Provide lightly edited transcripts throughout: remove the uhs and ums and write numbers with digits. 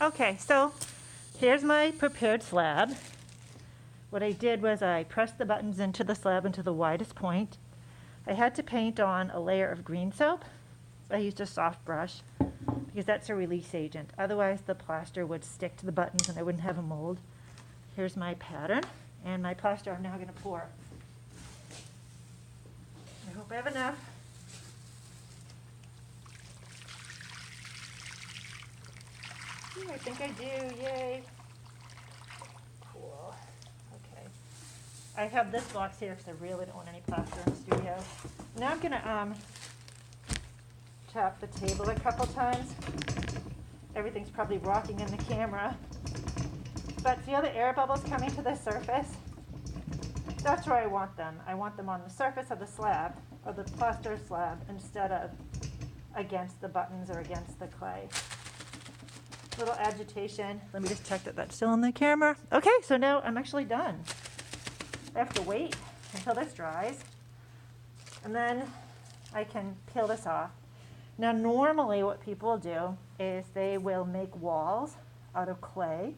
Okay, so here's my prepared slab. What I did was I pressed the buttons into the slab into the widest point. I had to paint on a layer of green soap. I used a soft brush because that's a release agent. Otherwise the plaster would stick to the buttons and I wouldn't have a mold. Here's my pattern and my plaster I'm now going to pour. I hope I have enough. Ooh, I think I do, yay. Cool, okay. I have this box here because I really don't want any plaster in the studio. Now I'm gonna tap the table a couple times. Everything's probably rocking in the camera. But see how the air bubbles coming to the surface? That's where I want them. I want them on the surface of the slab, or the plaster slab, instead of against the buttons or against the clay. Little agitation. Let me just check that that's still on the camera. Okay, so now I'm actually done. I have to wait until this dries, and then I can peel this off. Now normally what people do is they will make walls out of clay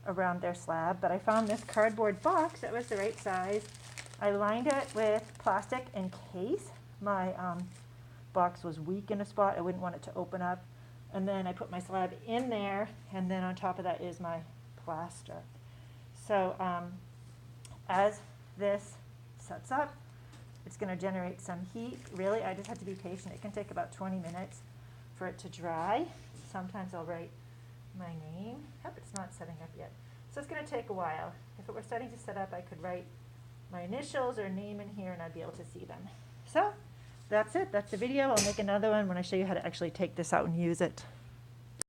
around their slab, but I found this cardboard box that was the right size. I lined it with plastic in case my box was weak in a spot. I wouldn't want it to open up. And then I put my slab in there, and then on top of that is my plaster. So as this sets up, it's going to generate some heat. Really, I just have to be patient. It can take about 20 minutes for it to dry. Sometimes I'll write my name. Oh, it's not setting up yet. So it's going to take a while. If it were starting to set up, I could write my initials or name in here, and I'd be able to see them. So that's it. That's the video. I'll make another one when I show you how to actually take this out and use it.